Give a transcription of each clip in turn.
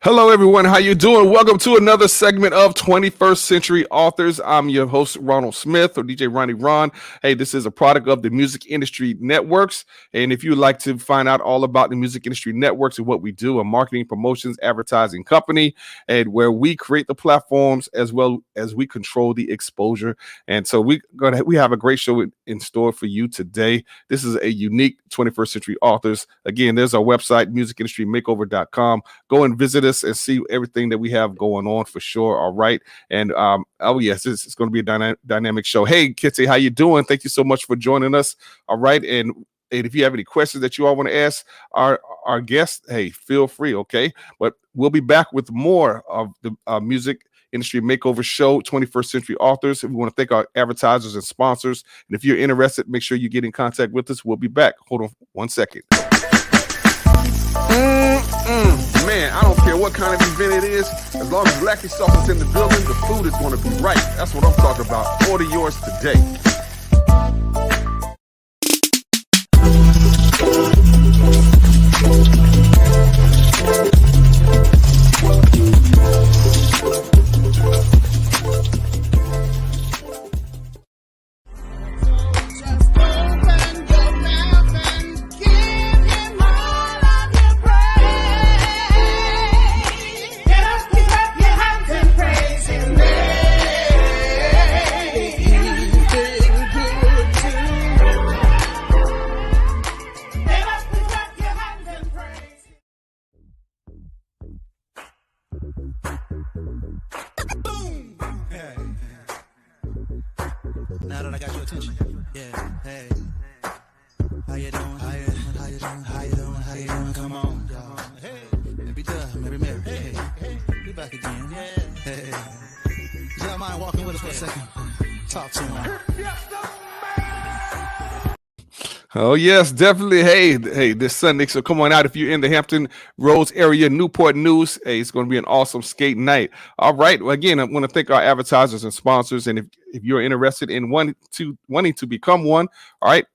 Hello, everyone. How you doing? Welcome to another segment of 21st Century Authors. I'm your host, Ronald Smith, or DJ Ronnie Ron. Hey, this is a product of the Music Industry Networks. And if you'd like to find out all about the Music Industry Networks and what we do, a marketing, promotions, advertising company, and where we create the platforms as well as we control the exposure. And so we have a great show in store for you today. This is a unique 21st Century Authors. Again, there's our website, musicindustrymakeover.com. Go and visit us and see everything that we have going on for sure. All right. And oh yes, it's going to be a dynamic show. Hey, Kitty, how you doing? Thank you so much for joining us. All right. And if you have any questions that you all want to ask our guests, hey, feel free. Okay. But we'll be back with more of the Music Industry Makeover Show, 21st Century Authors. And we want to thank our advertisers and sponsors. And if you're interested, make sure you get in contact with us. We'll be back. Hold on 1 second. Man, I don't care what kind of event it is. As long as Blackie Sauce is in the building, the food is going to be right. That's what I'm talking about. Order yours today. Now that I got your attention, yeah, hey, how you doing? How you doing? How you doing? How you doing? How you doing? Come on, y'all. Hey, maybe maybe Mary. Hey, we back again. Yeah, hey, y'all mind walking with us for a second? Talk to him. Oh, yes, definitely. Hey, this Sunday. So come on out if you're in the Hampton Roads area, Newport News. Hey, it's going to be an awesome skate night. All right. Well, again, I want to thank our advertisers and sponsors. And if you're interested in wanting to become one, all right,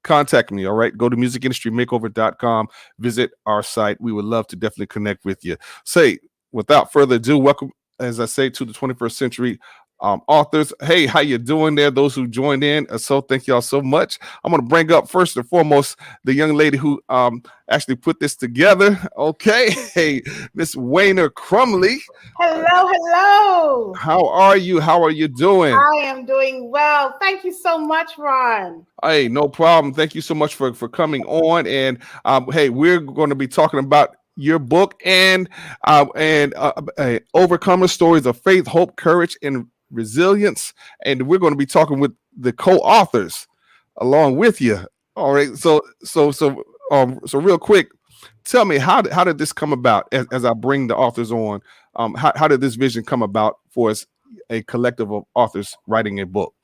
contact me. All right. Go to musicindustrymakeover.com. Visit our site. We would love to definitely connect with you. Say, without further ado, welcome, as I say, to the 21st Century Authors. Hey, how you doing there? Those who joined in. So thank y'all so much. I'm going to bring up first and foremost the young lady who actually put this together. Okay. Hey, Miss Wayner Crumley. Hello. How are you? How are you doing? I am doing well. Thank you so much, Ron. Hey, no problem. Thank you so much for coming on. And hey, we're going to be talking about your book and Overcomer Stories of Faith, Hope, Courage, and Resilience, and we're going to be talking with the co-authors along with you. All right, so real quick, tell me how did this come about? As I bring the authors on, how did this vision come about for us, a collective of authors writing a book?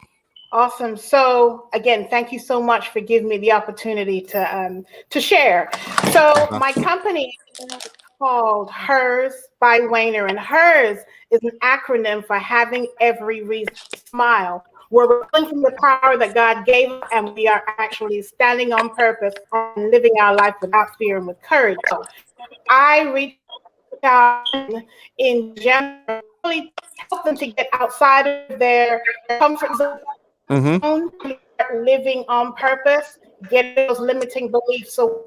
Awesome. So again, thank you so much for giving me the opportunity to share. So my company is called Hers by Wayner, and Hers is an acronym for Having Every Reason to Smile. We're pulling from the power that God gave us, and we are actually standing on purpose and living our life without fear and with courage. So I reach out in general, really help them to get outside of their comfort zone. Living on purpose, get those limiting beliefs. So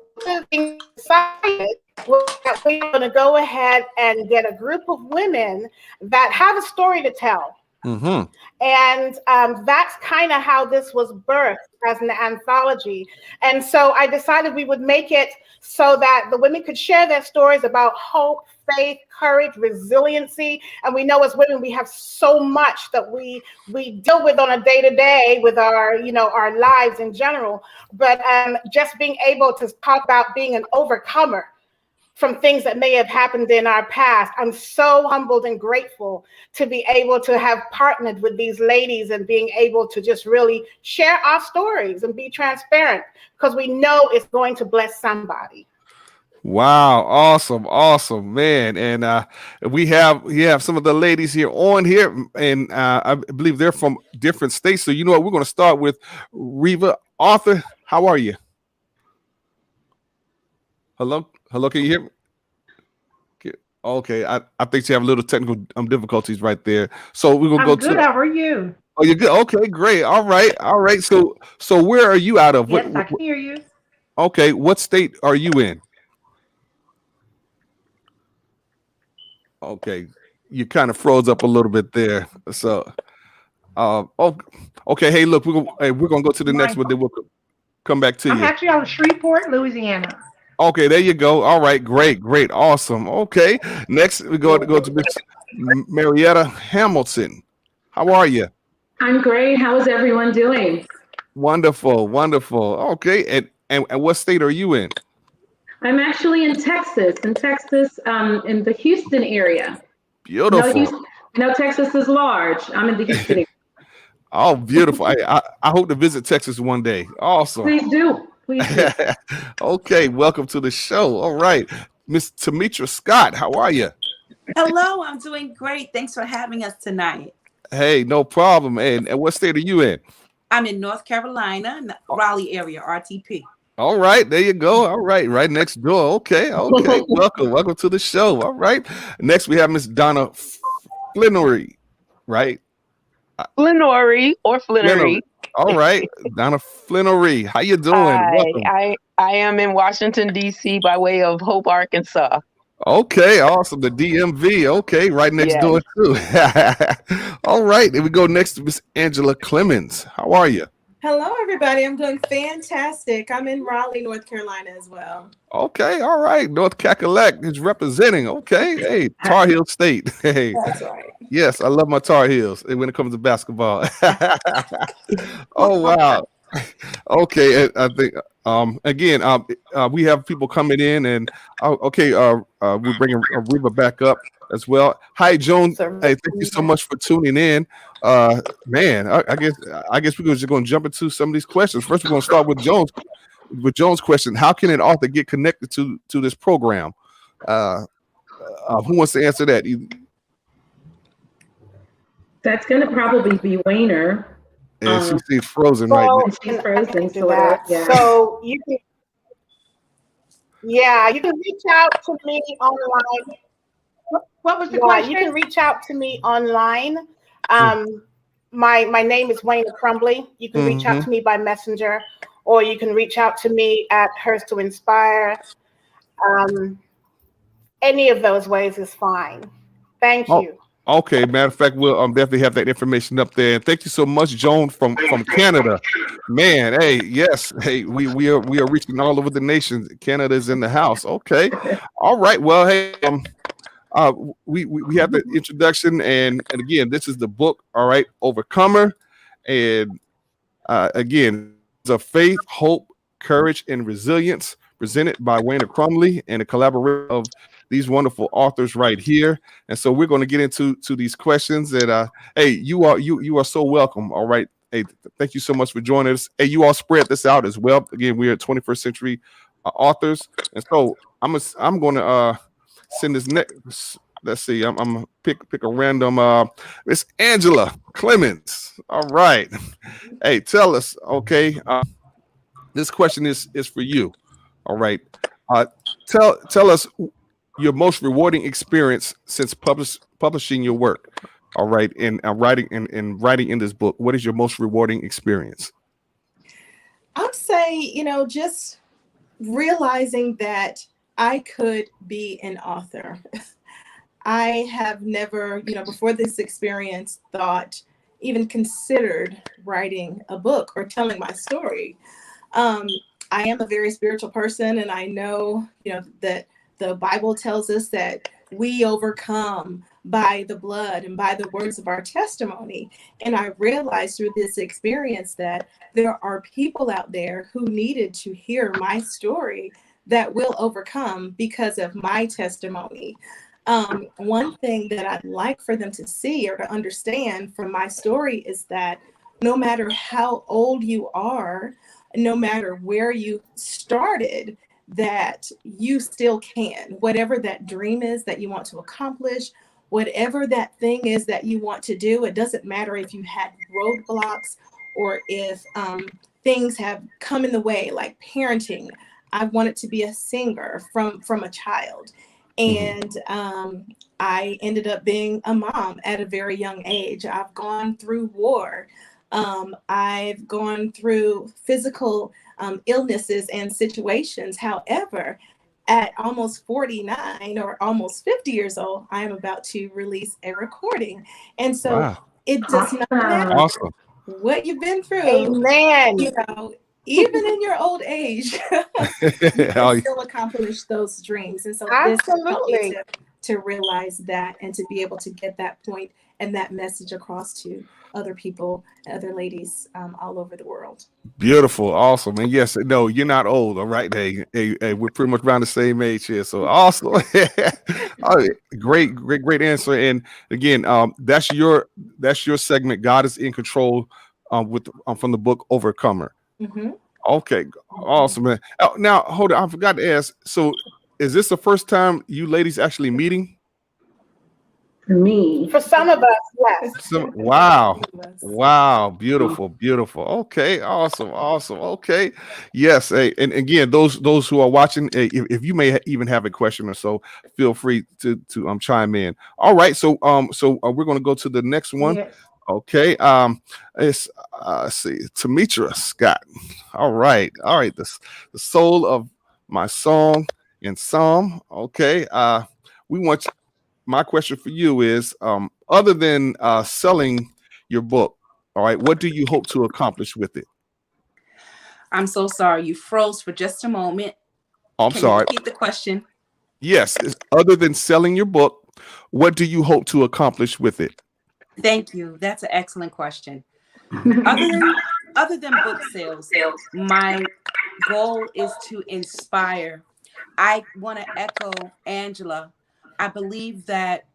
we decided that we're going to go ahead and get a group of women that have a story to tell. And that's kind of how this was birthed as an anthology. And so I decided we would make it so that the women could share their stories about hope, faith, courage, resiliency. And we know as women, we have so much that we deal with on a day-to-day with our, our lives in general. But just being able to talk about being an overcomer from things that may have happened in our past. I'm so humbled and grateful to be able to have partnered with these ladies and being able to just really share our stories and be transparent, because we know it's going to bless somebody. Wow, awesome, man. And we have some of the ladies here on here, and I believe they're from different states. So you know what, we're going to start with Reva. Arthur, how are you? Hello, can you hear me? Okay, I think you have a little technical difficulties right there. So we're gonna go I'm good. to. How are you? Oh, you're good. Okay, great. All right, all right. So where are you out of? Yes, I can hear you. Okay, what state are you in? Okay, you kind of froze up a little bit there. So, oh, okay. Hey, look, we're gonna go to the next one. Then we'll come back to I'm you. actually out of Shreveport, Louisiana. Okay, there you go. All right, great, awesome. Okay, next we go to Miss Marietta Hamilton. How are you? I'm great. How is everyone doing? Wonderful, wonderful. Okay, and what state are you in? I'm actually in Texas, in the Houston area. Beautiful. I know Texas is large. I'm in the Houston area. Oh, beautiful. I hope to visit Texas one day. Awesome. Please do. Please do. Okay, welcome to the show. All right, Miss Tamitra Scott, how are you? Hello, I'm doing great. Thanks for having us tonight. Hey, no problem. And what state are you in? I'm in North Carolina, in the Raleigh area, RTP. All right, there you go. All right, right next door. Okay. Welcome to the show. All right. Next we have Miss Donna Flinnery, right? Flinnery or Flinnery. All right, Donna Flinnery. How you doing? Welcome. I am in Washington, D.C. by way of Hope, Arkansas. Okay, awesome. The DMV. Okay, right next door too. All right, here we go next to Miss Angela Clemens. How are you? Hello, everybody. I'm doing fantastic. I'm in Raleigh, North Carolina as well. Okay, all right. North Cackalack is representing. Okay, hey, Tar Heel State. Hey, That's right. yes, I love my Tar Heels when it comes to basketball. Oh wow. Okay, I think again we have people coming in and we're bringing Reba back up as well. Hi, Joan. Hey, thank you so much for tuning in. Man, I guess we're just going to jump into some of these questions. First, we're going to start with Joan's question. How can an author get connected to this program? Who wants to answer that? That's going to probably be Wayner. And she's frozen right now. She's frozen. So you can, you can reach out to me online. What was the question? You can reach out to me online. My name is Wayna Crumbly. You can reach out to me by messenger, or you can reach out to me at Hers to Inspire. Any of those ways is fine. Thank you. Okay, matter of fact, we'll definitely have that information up there. And thank you so much, Joan from Canada. Man, hey, yes, hey, we are reaching all over the nation. Canada is in the house. Okay, all right. Well, hey, we have the introduction, and again, this is the book. All right, Overcomer, and again, it's a faith, hope, courage, and resilience, presented by Wayna Crumbly and a collaboration of these wonderful authors right here. And so we're going to get into these questions. And hey, you are so welcome. All right. Hey, thank you so much for joining us. Hey, you all spread this out as well. Again, we are 21st century authors. And so I'm going to send this next. Let's see. I'm gonna pick a random. Miss Angela Clemens. All right. Hey, tell us. Okay. This question is for you. All right. Tell us your most rewarding experience since publishing your work. All right, and writing in this book. What is your most rewarding experience? I would say, just realizing that I could be an author. I have never, before this experience, even considered writing a book or telling my story. I am a very spiritual person, and I know, that the Bible tells us that we overcome by the blood and by the words of our testimony. And I realized through this experience that there are people out there who needed to hear my story that will overcome because of my testimony. One thing that I'd like for them to see or to understand from my story is that no matter how old you are, no matter where you started, that you still can. Whatever that dream is that you want to accomplish, whatever that thing is that you want to do, it doesn't matter if you had roadblocks or if things have come in the way, like parenting. I wanted to be a singer from a child. And I ended up being a mom at a very young age. I've gone through war. I've gone through physical illnesses and situations. However, at almost 49 or almost 50 years old, I am about to release a recording. And so Wow. it does not matter Awesome. what you've been through. Amen. You know, even in your old age, you can still accomplish those dreams. And so this helped me to realize that and to be able to get that point and that message across to other people, other ladies all over the world. Beautiful, awesome, and yes, no, you're not old. All right, hey, we're pretty much around the same age here, so awesome. Oh, great answer. And again, that's your segment. God is in control. With from the book Overcomer. Okay, awesome, man. Now, hold on, I forgot to ask. So, is this the first time you ladies actually meeting? For me. For some of us, yes. Wow, beautiful. Okay, awesome. Okay, yes. Hey, and again, those who are watching, if you may even have a question or so, feel free to chime in. All right, so we're going to go to the next one. Yes. Okay, it's see, Tamitra Scott. All right, the soul of my song in Psalm. Okay, my question for you is, other than selling your book, all right, what do you hope to accomplish with it? I'm so sorry. You froze for just a moment. I'm sorry. Repeat the question. Yes. Other than selling your book, what do you hope to accomplish with it? Thank you. That's an excellent question. Other than book sales, my goal is to inspire. I want to echo Angela. I believe that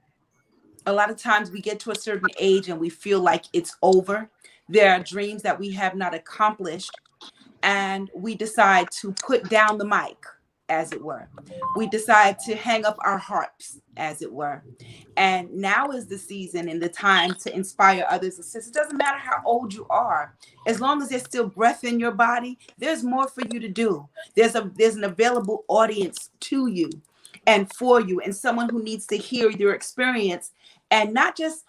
a lot of times we get to a certain age and we feel like it's over. There are dreams that we have not accomplished, and we decide to put down the mic, as it were. We decide to hang up our harps, as it were. And now is the season and the time to inspire others. It doesn't matter how old you are. As long as there's still breath in your body, there's more for you to do. There's an available audience to you and for you, and someone who needs to hear your experience and not just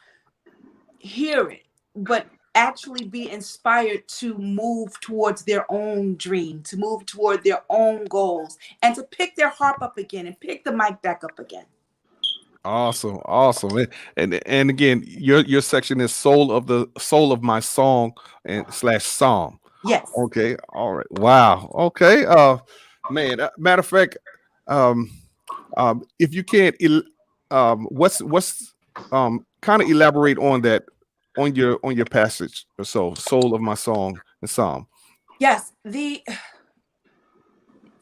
hear it, but actually be inspired to move towards their own dream, to move toward their own goals, and to pick their harp up again and pick the mic back up again. Awesome. And again, your section is soul of my song and / psalm. Yes. Okay. All right. Wow. Okay. Man, matter of fact, if you can't, what's kind of elaborate on that, on your passage or so, soul of my song and psalm. Yes, the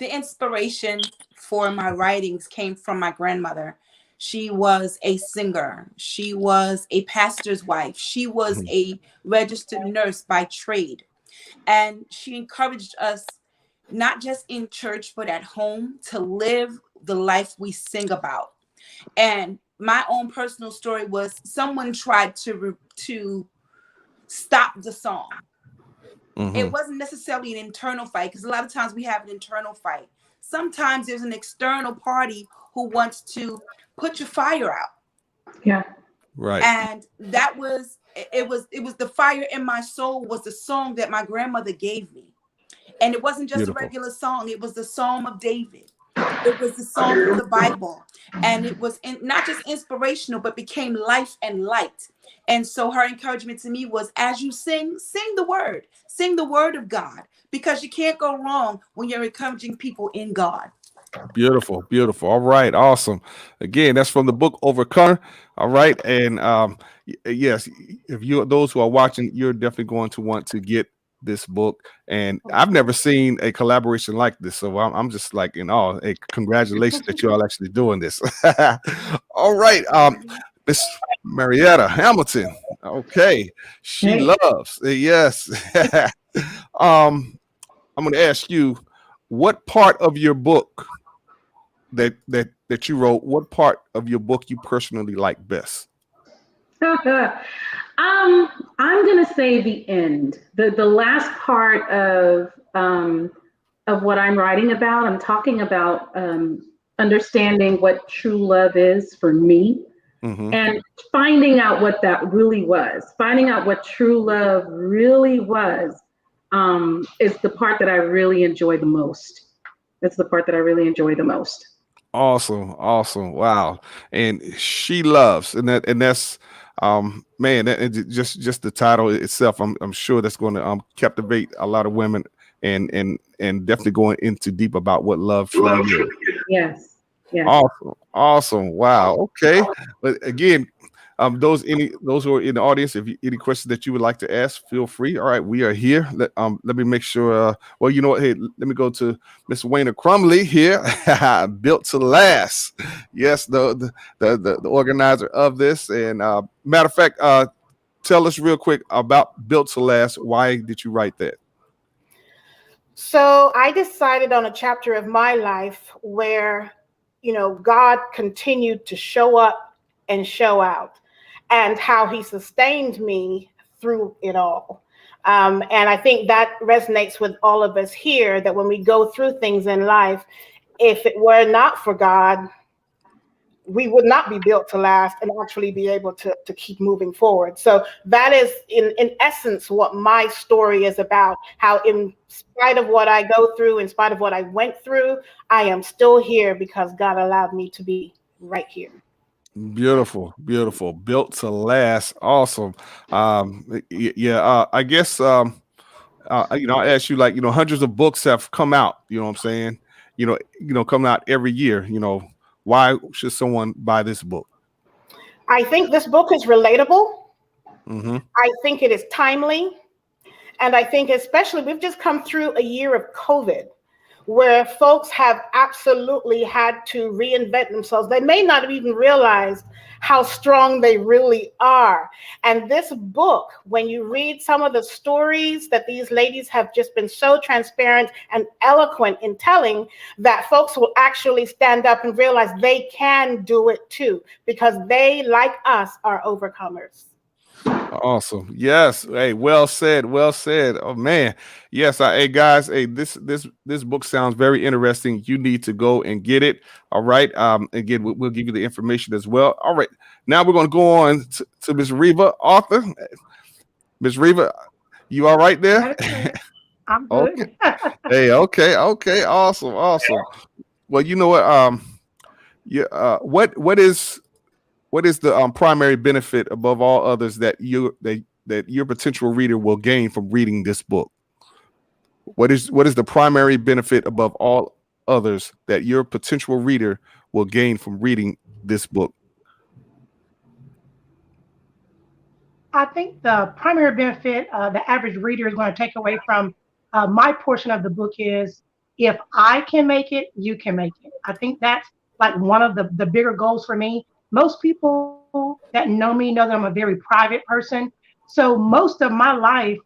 inspiration for my writings came from my grandmother. She was a singer. She was a pastor's wife. She was a registered nurse by trade. And she encouraged us, not just in church, but at home, to live the life we sing about. And my own personal story was someone tried to stop the song. It wasn't necessarily an internal fight, because a lot of times we have an internal fight. Sometimes there's an external party who wants to put your fire out. Yeah. Right. And that was the fire in my soul was the song that my grandmother gave me. And it wasn't just Beautiful. a regular song. It was the Psalm of David. It was the song of the Bible. And it was not just inspirational, but became life and light. And so her encouragement to me was, as you sing the word of God, because you can't go wrong when you're encouraging people in God. Beautiful. All right, awesome. Again, that's from the book Overcomer. All right, and yes, if those who are watching, you're definitely going to want to get this book. And I've never seen a collaboration like this, so I'm just like in awe. Hey, congratulations that you all actually doing this. All right, Miss Marietta Hamilton. Okay, she loves. Yes. I'm going to ask you, what part of your book that you wrote, what part of your book you personally like best? I'm gonna say the end, the last part of what I'm writing about. I'm talking about understanding what true love is for me, Mm-hmm. and finding out what that really was, finding out what true love really was, is the part that I really enjoy the most. That's the part that I really enjoy the most. Awesome, awesome, wow! And she loves, and that's man, just the title itself. I'm sure that's going to captivate a lot of women, and definitely going into deep about what love truly is. Yes. Yes. Awesome, wow, okay. But again, those who are in the audience, if you, any questions that you would like to ask, feel free. All right, we are here. Let me make sure. Well, you know what? Hey, let me go to Miss Wayna Crumley here. Built to Last. Yes, the organizer of this. And matter of fact, tell us real quick about Built to Last. Why did you write that? So I decided on a chapter of my life where, God continued to show up and show out, and how he sustained me through it all. And I think that resonates with all of us here, that when we go through things in life, if it were not for God, we would not be built to last and actually be able to keep moving forward. So that is in essence what my story is about, how in spite of what I go through, in spite of what I went through, I am still here because God allowed me to be right here. Beautiful, beautiful. Built to Last. Awesome. I guess I asked you, like, hundreds of books have come out, you know what I'm saying? Coming out every year, why should someone buy this book? I think this book is relatable. Mm-hmm. I think it is timely. And I think especially we've just come through a year of COVID, where folks have absolutely had to reinvent themselves. They may not have even realized how strong they really are. And this book, when you read some of the stories that these ladies have just been so transparent and eloquent in telling, that folks will actually stand up and realize they can do it too, because they, like us, are overcomers. Awesome. Yes. Hey, well said. Well said. Oh man. Yes. Hey guys. Hey, this book sounds very interesting. You need to go and get it. All right. Again, we'll give you the information as well. All right. Now we're going to go on to Ms. Reva, author. Ms. Reva, you all right there? I'm good. Okay. Hey. Okay. Awesome. Well, you know what? What is the primary benefit above all others that your potential reader will gain from reading this book? What is the primary benefit above all others that your potential reader will gain from reading this book? I think the primary benefit the average reader is going to take away from my portion of the book is, if I can make it, you can make it. I think that's like one of the bigger goals for me. Most people that know me know that I'm a very private person. So most of my life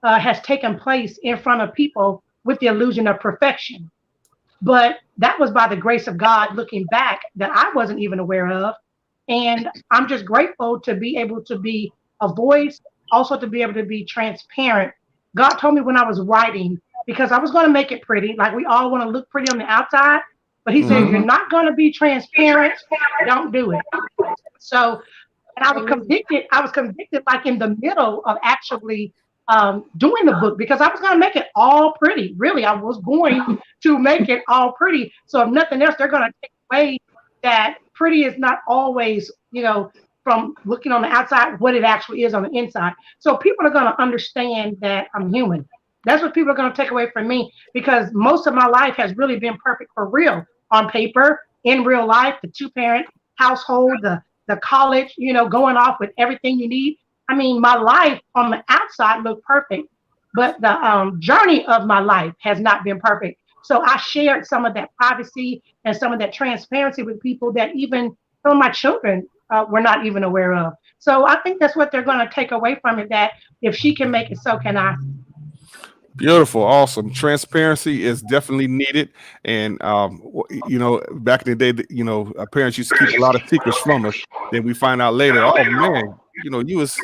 has taken place in front of people with the illusion of perfection. But that was by the grace of God looking back that I wasn't even aware of. And I'm just grateful to be able to be a voice, also to be able to be transparent. God told me when I was writing, because I was going to make it pretty, like we all want to look pretty on the outside. But he said, you're not going to be transparent, don't do it. So, and I was convicted like in the middle of actually doing the book, because I was going to make it all pretty. Really, I was going to make it all pretty. So if nothing else, they're going to take away that pretty is not always, from looking on the outside, what it actually is on the inside. So people are going to understand that I'm human. That's what people are going to take away from me, because most of my life has really been perfect for real. On paper, in real life, the 2-parent household, the college, going off with everything you need. I mean, my life on the outside looked perfect, but the journey of my life has not been perfect. So I shared some of that privacy and some of that transparency with people that even some of my children were not even aware of. So I think that's what they're going to take away from it, that if she can make it, so can I. Beautiful. Awesome. Transparency is definitely needed. And, back in the day, our parents used to keep a lot of secrets from us. Then we find out later, oh man, you was,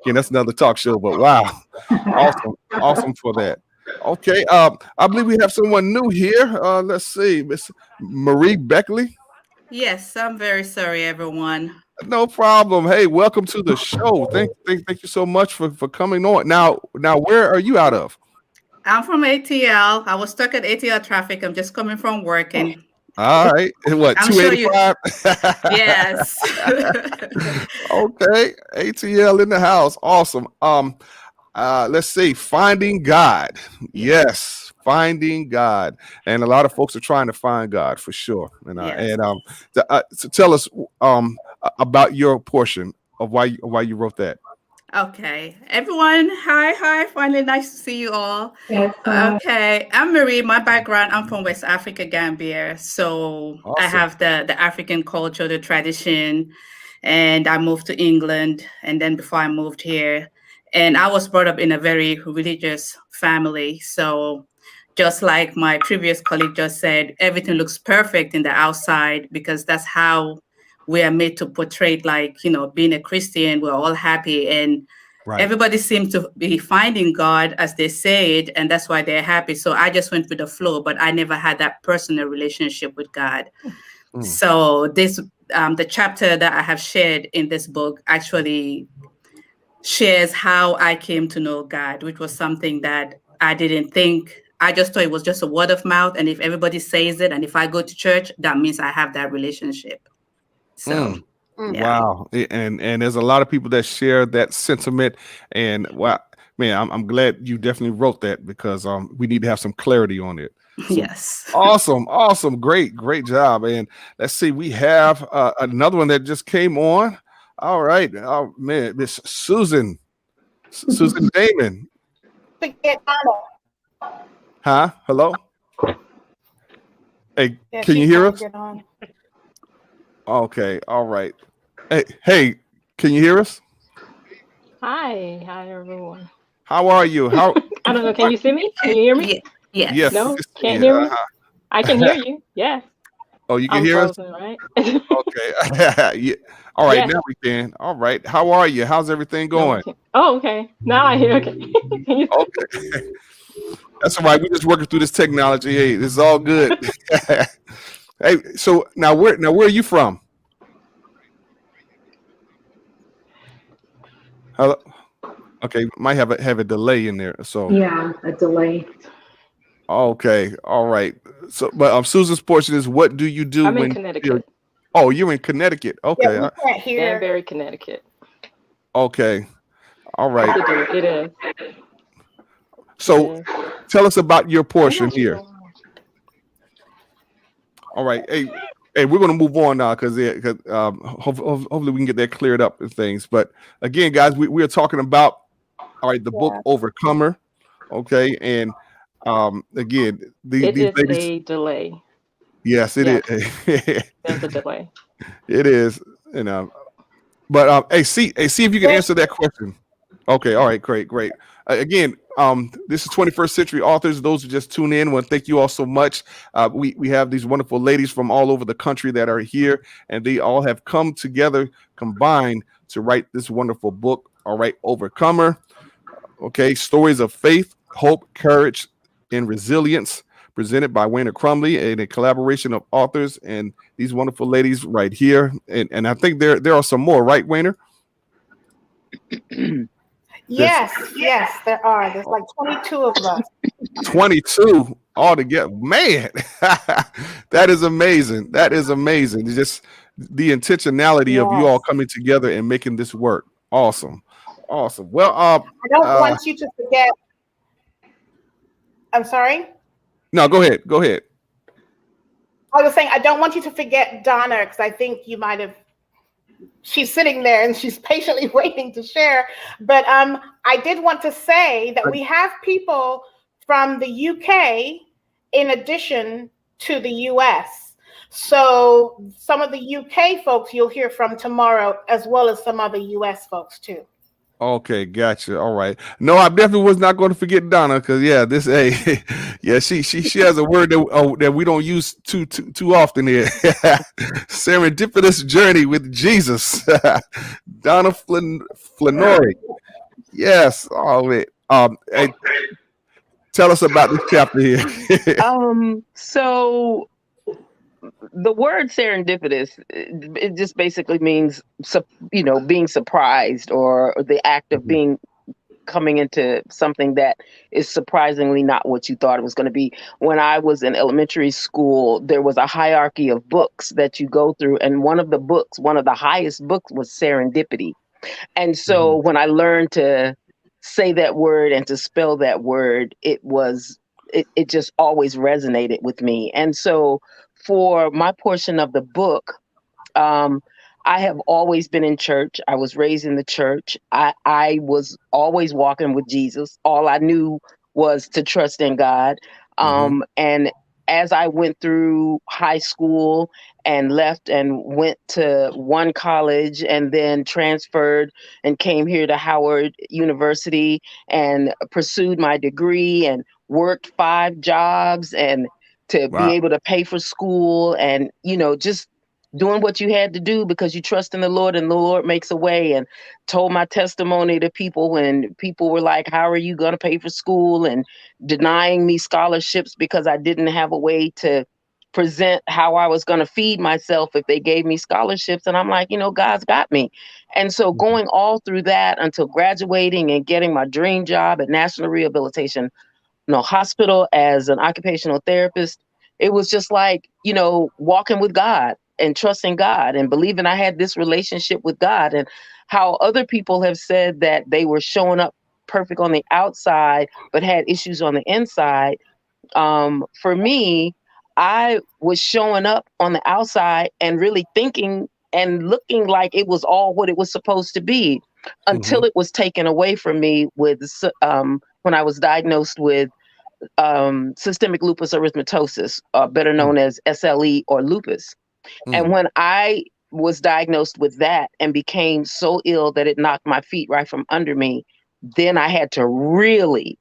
that's another talk show, but wow. Awesome for that. Okay. I believe we have someone new here. Let's see, Miss Marie Beckley. Yes, I'm very sorry, everyone. No problem. Hey, welcome to the show. Thank you so much for coming on. Now, where are you out of? I'm from ATL. I was stuck at ATL traffic. I'm just coming from work, and All right. What, I'm sure you. 285? Yes. Okay. ATL in the house. Awesome. Let's see. Finding God. Yes. Finding God. And a lot of folks are trying to find God for sure. Yes. So tell us about your portion of why you wrote that. Okay, everyone. Hi. Finally, nice to see you all. Yes. Okay, I'm Marie. My background, I'm from West Africa, Gambia. So I Awesome. have the African culture, the tradition, and I moved to England. And then before I moved here, and I was brought up in a very religious family. So just like my previous colleague just said, everything looks perfect in the outside because that's how we are made to portray, like, being a Christian, we're all happy. And Right. everybody seems to be finding God as they say it, and that's why they're happy. So I just went with the flow, but I never had that personal relationship with God. So this, the chapter that I have shared in this book actually shares how I came to know God, which was something that I didn't think. I just thought it was just a word of mouth. And if everybody says it, and if I go to church, that means I have that relationship. So, yeah. Wow. And there's a lot of people that share that sentiment. And wow, man, I'm glad you definitely wrote that because we need to have some clarity on it. So, Yes. Awesome. Great job. And let's see, we have another one that just came on. All right. Oh man, Miss Susan Damon. Forget Donald. Huh? Hello? Hey, Yeah, can you she's hear trying us? to get on. Okay, all right. Hey, can you hear us? Hi everyone. How are you? How? I don't know. Can you see me? Can you hear me? Yes. Yes. No, yes, can't yeah, hear me. I can hear you. Yes. Oh, you can I'm hear us? frozen, right? Okay. Yeah. All right, Yes. now we can. All right. How are you? How's everything No, going? oh, okay. Now I hear. Okay. Can you? Okay. That's all right. We're just working through this technology. Hey, this is all good. Hey, so now where are you from? Hello? Okay, might have a delay in there. So Yeah, a delay. okay, all right. So but Susan's portion is what do you do I'm in when Connecticut, oh, you're in Connecticut. Okay. Yeah, we can't hear. Danbury, Connecticut. Okay. All right. It is. So It is. tell us about your portion I'm not here. sure. All right. Hey, we're gonna move on now because hopefully we can get that cleared up and things. But again, guys, we are talking about the book Overcomer. Okay, and again, It these is ladies. a delay. Yes, it Yes. is. There's a delay. It is, but hey, see if you can answer that question. Okay, all right, great. Again, this is 21st Century Authors. Those who just tune in, I want to thank you all so much. We have these wonderful ladies from all over the country that are here, and they all have come together, combined to write this wonderful book. All right, Overcomer. Okay, stories of faith, hope, courage, and resilience, presented by Wayner Crumley, and a collaboration of authors and these wonderful ladies right here. And I think there are some more, right, Wayner? Yes, there are. There's like 22 of us. 22 altogether. Man, that is amazing. It's just the intentionality of you all coming together and making this work. Awesome. Well, I don't want you to forget. I'm sorry? No, go ahead. I was saying I don't want you to forget Donna because I think you might have. She's sitting there and she's patiently waiting to share. But I did want to say that we have people from the UK in addition to the US. So some of the UK folks you'll hear from tomorrow, as well as some other US folks too. Okay, gotcha. All right. No, I definitely was not going to forget Donna because she has a word that we don't use too often here. Serendipitous journey with Jesus. Donna Flannery. Yes. All right. Tell us about this chapter here. So the word serendipitous, it just basically means, being surprised, or the act of being coming into something that is surprisingly not what you thought it was going to be. When I was in elementary school, there was a hierarchy of books that you go through. And one of the highest books was Serendipity. And so when I learned to say that word and to spell that word, it just always resonated with me. And so for my portion of the book, I have always been in church. I was raised in the church. I was always walking with Jesus. All I knew was to trust in God. And as I went through high school and left and went to one college and then transferred and came here to Howard University and pursued my degree and worked 5 jobs and to be able to pay for school and, just doing what you had to do because you trust in the Lord and the Lord makes a way, and told my testimony to people when people were like, how are you going to pay for school, and denying me scholarships because I didn't have a way to present how I was going to feed myself if they gave me scholarships. And I'm like, God's got me. And so going all through that until graduating and getting my dream job at National Rehabilitation Hospital as an occupational therapist, it was just like, walking with God and trusting God and believing I had this relationship with God. And how other people have said that they were showing up perfect on the outside, but had issues on the inside. For me, I was showing up on the outside and really thinking and looking like it was all what it was supposed to be, until it was taken away from me with when I was diagnosed with systemic lupus erythematosus, better known as SLE or lupus. And when I was diagnosed with that and became so ill that it knocked my feet right from under me, then I had to really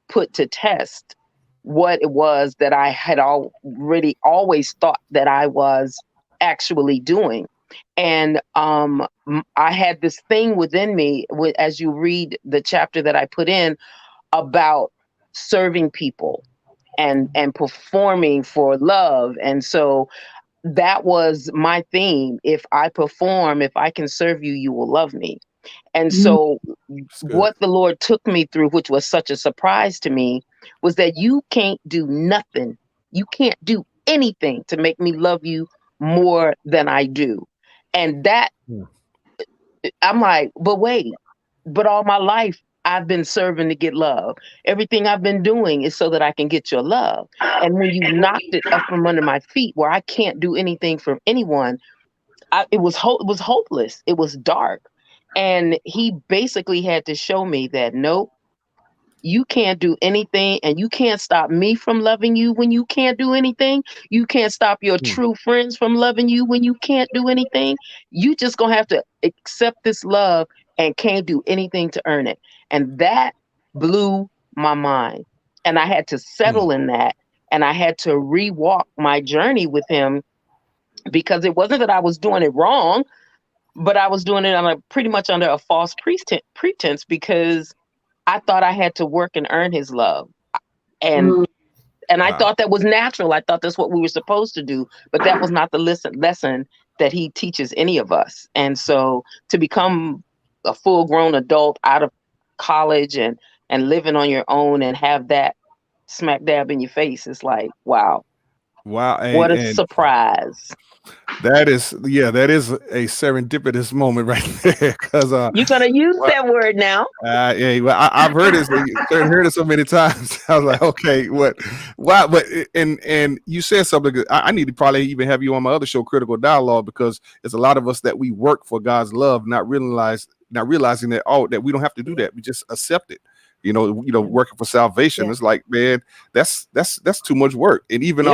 put to test what it was that I had already always thought that I was actually doing. And I had this thing within me, as you read the chapter that I put in, about serving people and performing for love. And so that was my theme. If I perform, if I can serve you, you will love me. And so what the Lord took me through, which was such a surprise to me, was that you can't do nothing. You can't do anything to make me love you more than I do. And that, I'm like, but wait, but all my life, I've been serving to get love. Everything I've been doing is so that I can get your love. And when you knocked it up from under my feet, where I can't do anything for anyone, it was hopeless. It was dark. And he basically had to show me that, nope, you can't do anything, and you can't stop me from loving you when you can't do anything. You can't stop your true friends from loving you when you can't do anything. You just gonna have to accept this love and can't do anything to earn it. And that blew my mind. And I had to settle in that. And I had to rewalk my journey with him, because it wasn't that I was doing it wrong, but I was doing it pretty much under a false pretense, because I thought I had to work and earn his love. And I thought that was natural. I thought that's what we were supposed to do, but that was not the lesson that he teaches any of us. And so to become a full-grown adult out of college and living on your own and have that smack dab in your face, it's like, wow. What a surprise. That is a serendipitous moment right there. Because you're gonna use that word now. I've heard it so many times. I was like, okay, why? But and you said something. I need to probably even have you on my other show, Critical Dialogue, because there's a lot of us that we work for God's love, not realizing that that we don't have to do that. We just accept it. Working for salvation. It's like, man, that's too much work, and even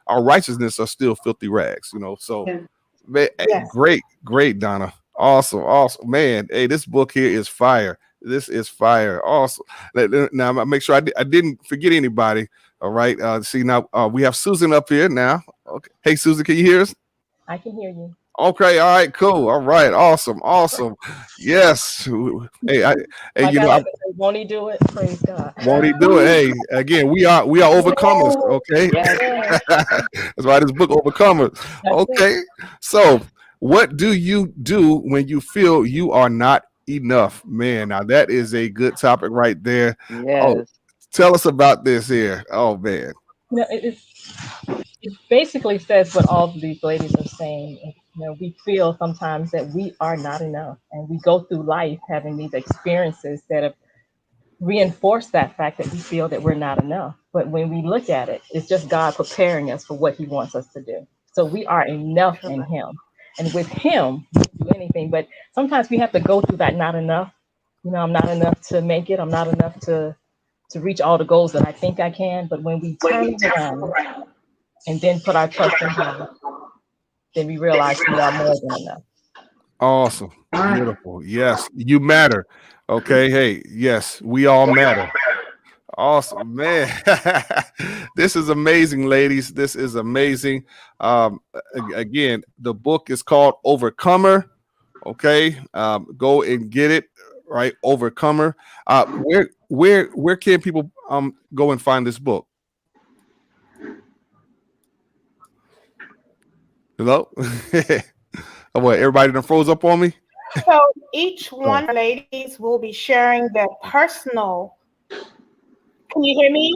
our righteousness are still filthy rags, so man, great, Donna. Awesome, man. Hey, this book here is fire. This is fire. Awesome. Now I make sure I didn't forget anybody. All right. See, now we have Susan up here now. Okay. Hey, Susan, can you hear us? I can hear you. Okay, all right, cool. All right, awesome. Yes. Hey, hey, Like you I know, like to say, won't he do it? Praise God. won't he do it? Hey, again, we are overcomers. Okay, Yes. Yeah, that's why this book Overcomers. that's it. Okay, so what do you do when you feel you are not enough? Man, now that is a good topic right there. Oh, Yes. tell us about this here. Oh man. You know, it basically says what all of these ladies are saying. You know, we feel sometimes that we are not enough, and we go through life having these experiences that have reinforced that fact that we feel that we're not enough. But when we look at it, it's just God preparing us for what He wants us to do. So we are enough in Him, and with Him, we can do anything. But sometimes we have to go through that not enough. You know, I'm not enough to make it. I'm not enough to reach all the goals that I think I can. But when we turn it around and then put our trust in Him, then we realize we are more than enough. Awesome. Beautiful. Yes, you matter. Okay. Hey, yes, we all matter. Awesome, man. This is amazing, ladies. This is amazing. Again, the book is called Overcomer. Okay. Go and get it, right? Overcomer. Where can people go and find this book? Hello? Oh, what, everybody done froze up on me? So each one of the ladies will be sharing their personal. Can you hear me?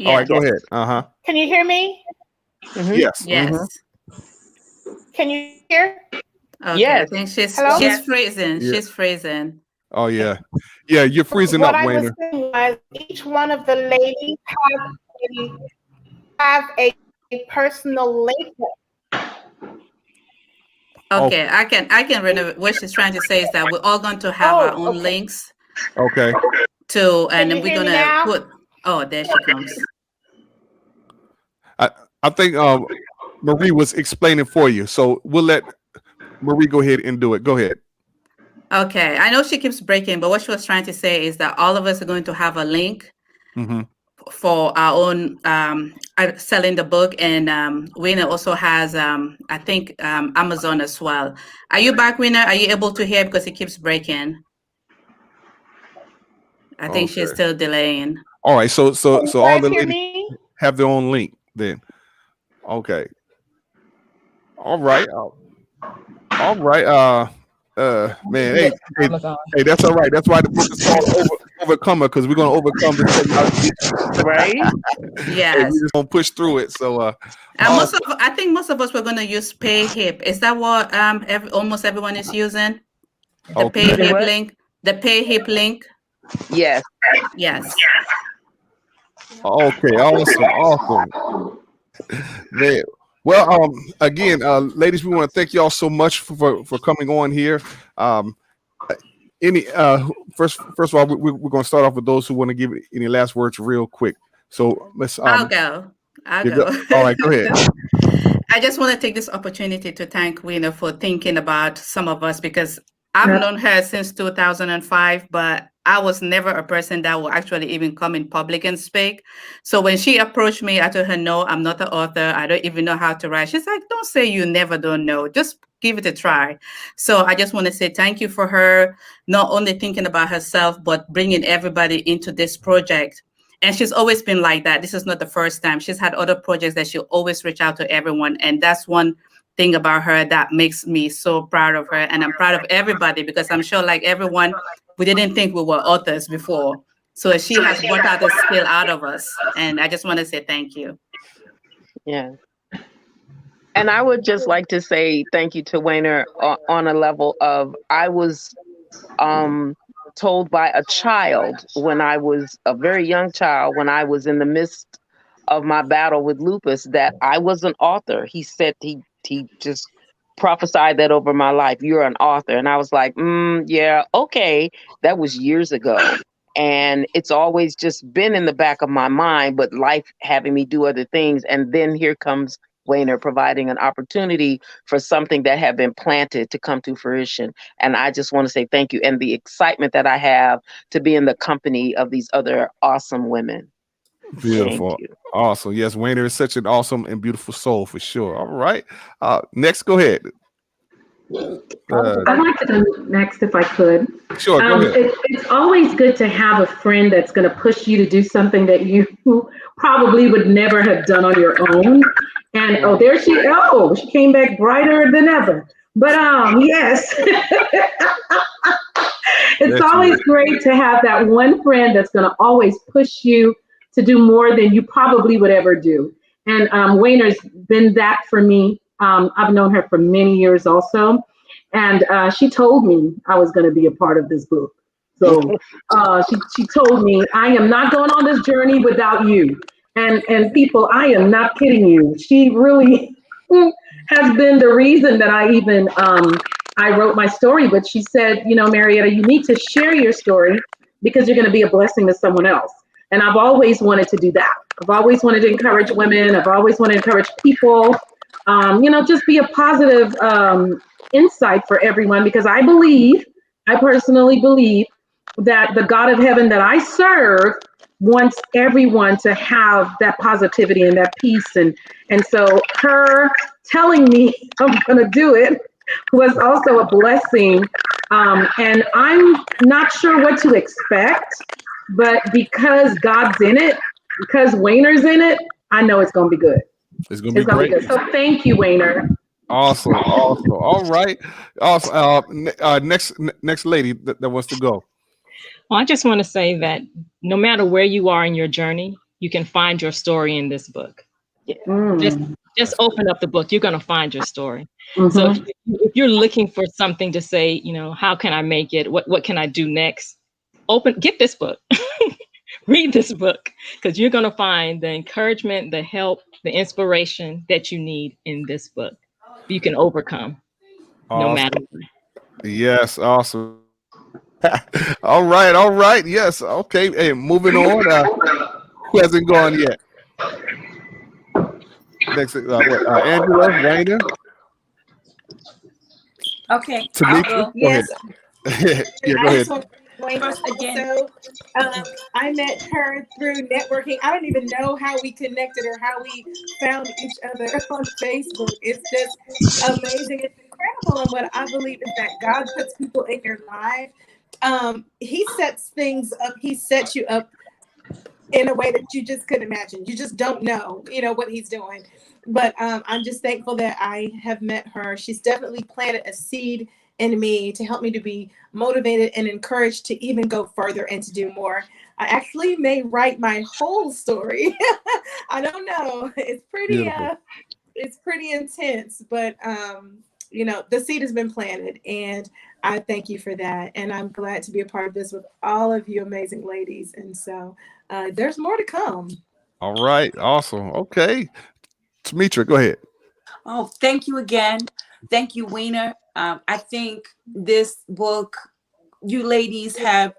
All right, go ahead. Uh-huh. Can you hear me? Mhm. Yes. Yes. Can you hear? Okay. Yes. I think she's Hello? freezing. Yeah. She's freezing. Oh yeah. Yeah, you're freezing What up, I was Wayner. saying was each one of the ladies have a personal link. Okay, I can renovate. What she's trying to say is that we're all going to have our own links Okay. to, Can and you then we're hear me gonna now? put. Oh, there she comes. I think Marie was explaining for you. So we'll let Marie go ahead and do it. Go ahead. Okay, I know she keeps breaking, but what she was trying to say is that all of us are going to have a link Mm-hmm. for our own selling the book, and Wina also has I think Amazon as well. Are you back, Wina? Are you able to hear, because it keeps breaking? I think she's Okay. still delaying. All right. So Can you all guys the hear ladies me? have their own link then. Okay. All right. All right. Man, hey, Amazon. hey, that's all right. That's why the book is called Overcomer, because we're gonna overcome this technology. Right? Hey, Yes. we just gonna push through it. So And I think most of us were going to use PayHip. Is that what almost everyone is using? The okay. PayHip What? link. The PayHip link. Yes. Yes. Okay, awesome. Man. Well, again, ladies, we want to thank y'all so much for coming on here. Any first of all, we're going to start off with those who want to give any last words real quick. So let's. I'll go. All right, go ahead. I just want to take this opportunity to thank Wina for thinking about some of us, because I've known her since 2005, but I was never a person that will actually even come in public and speak. So when she approached me, I told her, no, I'm not an author. I don't even know how to write. She's like, don't say you never don't know. Just give it a try. So I just want to say thank you for her, not only thinking about herself, but bringing everybody into this project. And she's always been like that. This is not the first time. She's had other projects that she'll always reach out to everyone. And that's one thing about her that makes me so proud of her. And I'm proud of everybody, because I'm sure, like everyone, we didn't think we were authors before. So she has brought out the skill out of us. And I just want to say thank you. Yeah. And I would just like to say thank you to Wayner on a level of, I was told by a child when I was a very young child, when I was in the midst of my battle with lupus, that I was an author. He said, he just prophesied that over my life. You're an author. And I was like, yeah, okay. That was years ago. And it's always just been in the back of my mind, but life having me do other things. And then here comes Wayner providing an opportunity for something that had been planted to come to fruition. And I just want to say thank you, and the excitement that I have to be in the company of these other awesome women. Beautiful. Awesome. Yes, Wayner is such an awesome and beautiful soul for sure. All right. Next, go ahead. I'd like to go next if I could. Sure, go ahead. It's always good to have a friend that's going to push you to do something that you probably would never have done on your own. And there she came back brighter than ever. But yes, it's always great to have that one friend that's going to always push you to do more than you probably would ever do. And Wayner's been that for me. I've known her for many years also. And she told me I was going to be a part of this book. So she told me, I am not going on this journey without you. And people, I am not kidding you. She really has been the reason that I even, I wrote my story. But she said, you know, Marietta, you need to share your story because you're going to be a blessing to someone else. And I've always wanted to do that. I've always wanted to encourage women. I've always wanted to encourage people, just be a positive insight for everyone, because I personally believe that the God of heaven that I serve wants everyone to have that positivity and that peace. And so her telling me I'm going to do it was also a blessing. And I'm not sure what to expect, but because God's in it, because Wayner's in it, I know it's going to be good. It's going to be great. Good. So thank you, Wayner. Awesome. All right. Awesome. Next lady that wants to go. Well, I just want to say that no matter where you are in your journey, you can find your story in this book. Just open up the book. You're going to find your story. Mm-hmm. So if you're looking for something to say, how can I make it? What can I do next? Get this book. Read this book, because you're going to find the encouragement, the help, the inspiration that you need in this book. You can overcome no matter what. Yes, awesome. All right. Yes, okay. Hey, moving on. Who hasn't gone yet? Next, Angela, Wayner. Okay. Tamika, yes. Go ahead. Yeah, go ahead. First, again, I met her through networking. I don't even know how we connected or how we found each other on Facebook. It's just amazing. It's incredible. And what I believe is that God puts people in your life. He sets things up. He sets you up in a way that you just couldn't imagine. You just don't know, what he's doing. But I'm just thankful that I have met her. She's definitely planted a seed in me to help me to be motivated and encouraged to even go further and to do more. I actually may write my whole story. I don't know. It's pretty intense, but the seed has been planted, and I thank you for that. And I'm glad to be a part of this with all of you amazing ladies. And so there's more to come. All right. Awesome. Okay. Tamitra, go ahead. Oh, thank you again. Thank you, Wayner. I think this book, you ladies have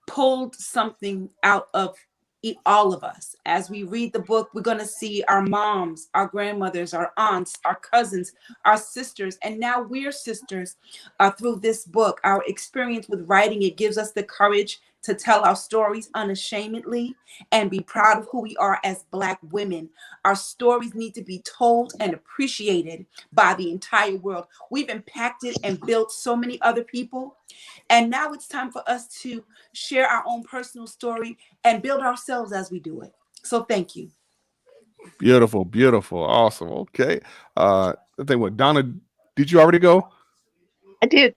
pulled something out of all of us. As we read the book, we're going to see our moms, our grandmothers, our aunts, our cousins, our sisters, and now we're sisters through this book. Our experience with writing it gives us the courage to tell our stories unashamedly and be proud of who we are as Black women. Our stories need to be told and appreciated by the entire world. We've impacted and built so many other people, and now it's time for us to share our own personal story and build ourselves as we do it. So thank you. Beautiful. Awesome. Okay. I think what, Donna, did you already go? I did.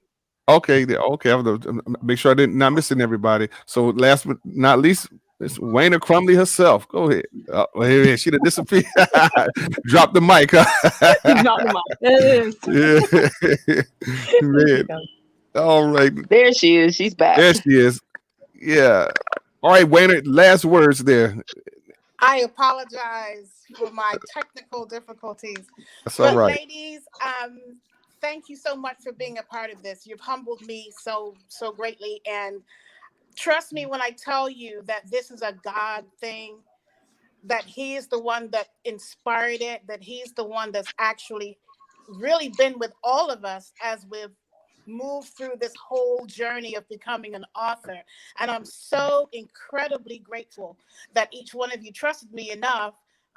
Okay. Okay. I'm gonna make sure I didn't not missing everybody. So last but not least, it's Wayner Crumley herself. Go ahead. Here she done disappeared. Drop the mic. Drop the mic. Yeah. Man. All right. There she is. She's back. There she is. Yeah. All right, Wayner, last words there. I apologize for my technical difficulties. That's all right. Ladies, thank you so much for being a part of this. You've humbled me so greatly. And trust me when I tell you that this is a God thing, that he is the one that inspired it, that he's the one that's actually really been with all of us as we've moved through this whole journey of becoming an author. And I'm so incredibly grateful that each one of you trusted me enough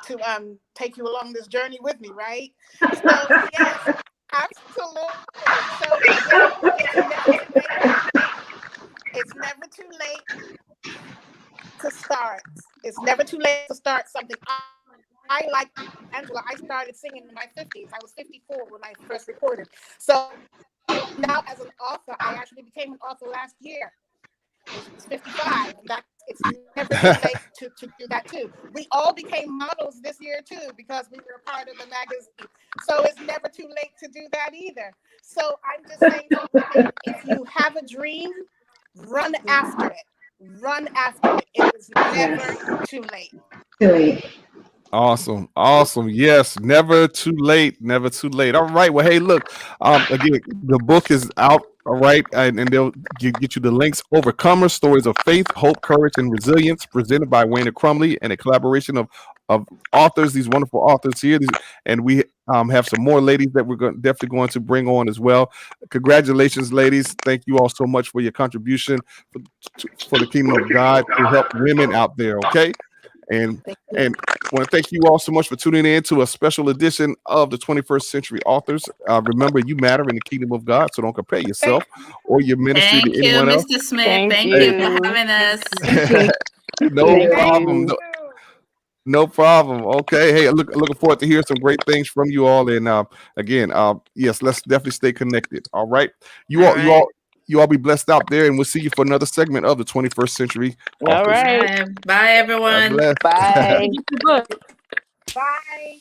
to take you along this journey with me, right? So yes, Absolutely. So yeah, it's never too late to start. It's never too late to start something. I like Angela. I started singing in my 50s. I was 54 when I first recorded. So now, as an author, I actually became an author last year. It's 55. It's never too late to do that too. We all became models this year too because we were a part of the magazine. So it's never too late to do that either. So I'm just saying, if you have a dream, run after it. Run after it. It is never too late. Too late. Awesome. Yes, never too late. Never too late. All right. Well, hey, look. Again, the book is out. All right, and they'll get you the links. Overcomers: Stories of Faith, Hope, Courage, and Resilience, presented by Wayne and Crumley, and a collaboration of authors. These wonderful authors here, and we have some more ladies that we're definitely going to bring on as well. Congratulations, ladies! Thank you all so much for your contribution for the kingdom of God to help women out there. Okay. And I want to thank you all so much for tuning in to a special edition of the 21st Century Authors. Remember, you matter in the kingdom of God, so don't compare yourself or your ministry Thank to you, anyone else. Mr. Smith. Thank you for having us. No problem. No problem. Okay. Hey, looking forward to hear some great things from you all. And again, yes, let's definitely stay connected. All right. You all be blessed out there, and we'll see you for another segment of the 21st Century All Authors. right. Bye, everyone. God bless. Bye. Bye.